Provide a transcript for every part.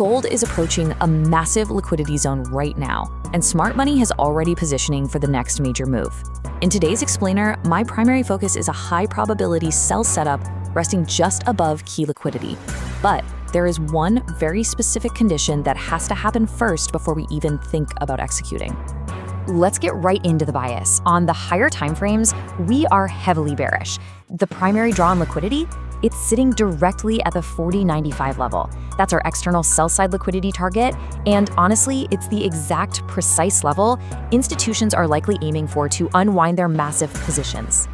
Gold is approaching a massive liquidity zone right now, and Smart Money is already positioning for the next major move. In today's explainer, my primary focus is a high-probability sell setup resting just above key liquidity. But there is one very specific condition that has to happen first before we even think about executing. Let's get right into the bias. On the higher timeframes, we are heavily bearish. The primary draw on liquidity, it's sitting directly at the 40.95 level. That's our external sell-side liquidity target, and honestly, it's the exact precise level institutions are likely aiming for to unwind their massive positions.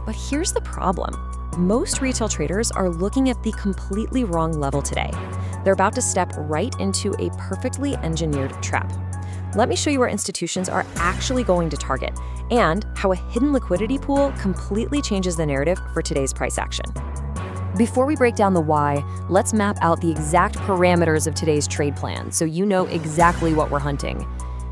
But here's the problem. Most retail traders are looking at the completely wrong level today. They're about to step right into a perfectly engineered trap. Let me show you where institutions are actually going to target and how a hidden liquidity pool completely changes the narrative for today's price action. Before we break down the why, let's map out the exact parameters of today's trade plan so you know exactly what we're hunting.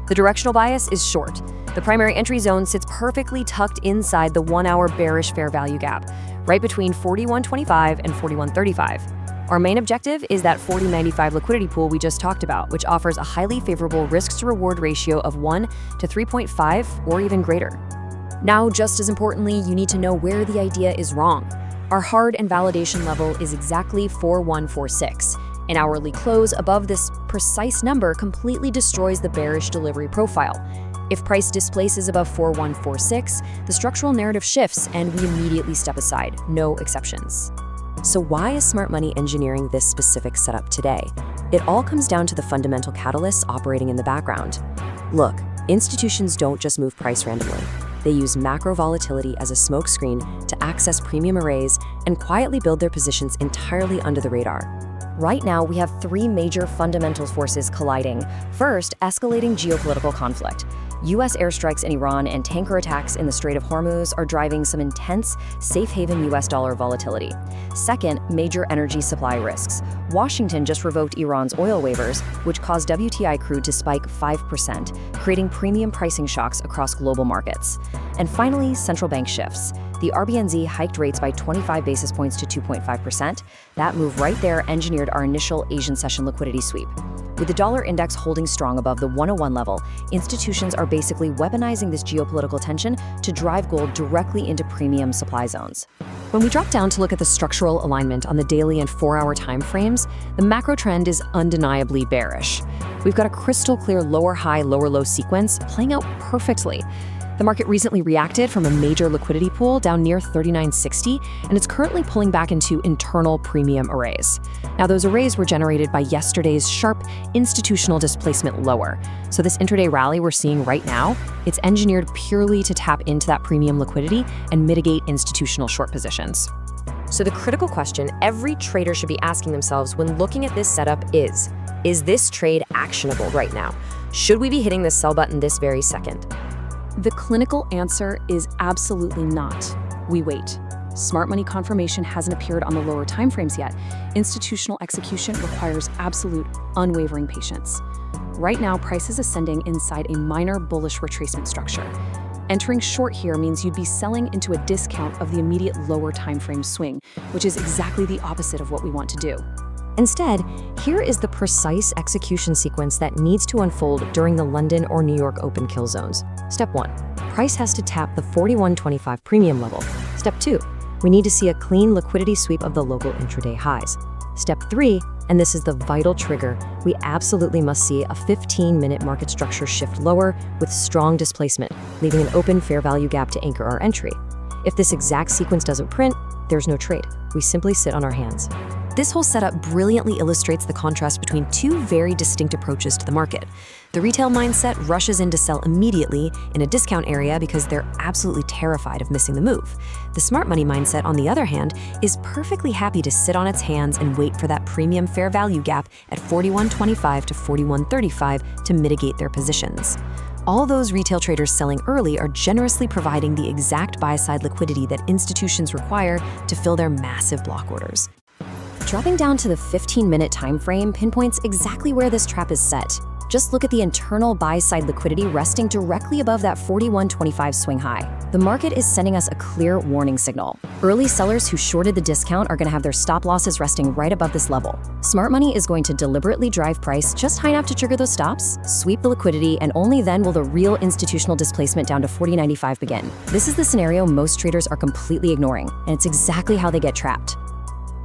The directional bias is short. The primary entry zone sits perfectly tucked inside the 1-hour bearish fair value gap, right between 41.25 and 41.35. Our main objective is that 40.95 liquidity pool we just talked about, which offers a highly favorable risk-to-reward ratio of 1 to 3.5 or even greater. Now, just as importantly, you need to know where the idea is wrong. Our hard and validation level is exactly 4146. An hourly close above this precise number completely destroys the bearish delivery profile. If price displaces above 4146, the structural narrative shifts and we immediately step aside, no exceptions. So why is Smart Money engineering this specific setup today? It all comes down to the fundamental catalysts operating in the background. Look, institutions don't just move price randomly. They use macro volatility as a smokescreen to access premium arrays and quietly build their positions entirely under the radar. Right now, we have three major fundamental forces colliding. First, escalating geopolitical conflict. U.S. airstrikes in Iran and tanker attacks in the Strait of Hormuz are driving some intense, safe haven U.S. dollar volatility. Second, major energy supply risks. Washington just revoked Iran's oil waivers, which caused WTI crude to spike 5%, creating premium pricing shocks across global markets. And finally, central bank shifts. The RBNZ hiked rates by 25 basis points to 2.5%. That move right there engineered our initial Asian session liquidity sweep. With the dollar index holding strong above the 101 level, institutions are basically weaponizing this geopolitical tension to drive gold directly into premium supply zones. When we drop down to look at the structural alignment on the daily and 4-hour time frames, the macro trend is undeniably bearish. We've got a crystal clear lower high, lower low sequence playing out perfectly. The market recently reacted from a major liquidity pool down near 39.60, and it's currently pulling back into internal premium arrays. Now, those arrays were generated by yesterday's sharp institutional displacement lower. So this intraday rally we're seeing right now, it's engineered purely to tap into that premium liquidity and mitigate institutional short positions. So the critical question every trader should be asking themselves when looking at this setup is this trade actionable right now? Should we be hitting the sell button this very second? The clinical answer is absolutely not. We wait. Smart Money confirmation hasn't appeared on the lower timeframes yet. Institutional execution requires absolute, unwavering patience. Right now, price is ascending inside a minor bullish retracement structure. Entering short here means you'd be selling into a discount of the immediate lower timeframe swing, which is exactly the opposite of what we want to do. Instead, here is the precise execution sequence that needs to unfold during the London or New York open kill zones. Step 1. Price has to tap the 41.25 premium level. Step 2. We need to see a clean liquidity sweep of the local intraday highs. Step 3, and this is the vital trigger, we absolutely must see a 15-minute market structure shift lower with strong displacement, leaving an open fair value gap to anchor our entry. If this exact sequence doesn't print, there's no trade. We simply sit on our hands. This whole setup brilliantly illustrates the contrast between two very distinct approaches to the market. The retail mindset rushes in to sell immediately in a discount area because they're absolutely terrified of missing the move. The smart money mindset, on the other hand, is perfectly happy to sit on its hands and wait for that premium fair value gap at 41.25 to 41.35 to mitigate their positions. All those retail traders selling early are generously providing the exact buy-side liquidity that institutions require to fill their massive block orders. Dropping down to the 15-minute time frame pinpoints exactly where this trap is set. Just look at the internal buy-side liquidity resting directly above that 41.25 swing high. The market is sending us a clear warning signal. Early sellers who shorted the discount are going to have their stop losses resting right above this level. Smart money is going to deliberately drive price just high enough to trigger those stops, sweep the liquidity, and only then will the real institutional displacement down to 40.95 begin. This is the scenario most traders are completely ignoring, and it's exactly how they get trapped.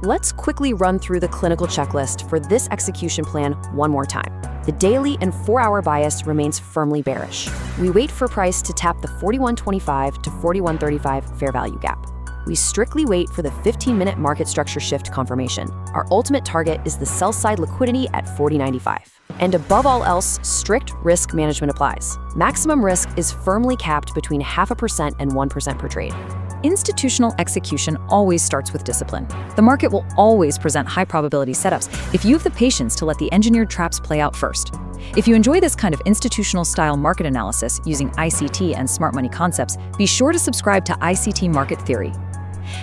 Let's quickly run through the clinical checklist for this execution plan one more time. The daily and 4-hour bias remains firmly bearish. We wait for price to tap the 41.25 to 41.35 fair value gap. We strictly wait for the 15-minute market structure shift confirmation. Our ultimate target is the sell-side liquidity at 40.95. And above all else, strict risk management applies. Maximum risk is firmly capped between 0.5% and 1% per trade. Institutional execution always starts with discipline. The market will always present high-probability setups if you have the patience to let the engineered traps play out first. If you enjoy this kind of institutional-style market analysis using ICT and smart money concepts, be sure to subscribe to ICT Market Theory.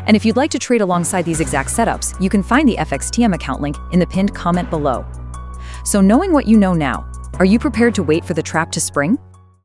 And if you'd like to trade alongside these exact setups, you can find the FXTM account link in the pinned comment below. So knowing what you know now, are you prepared to wait for the trap to spring?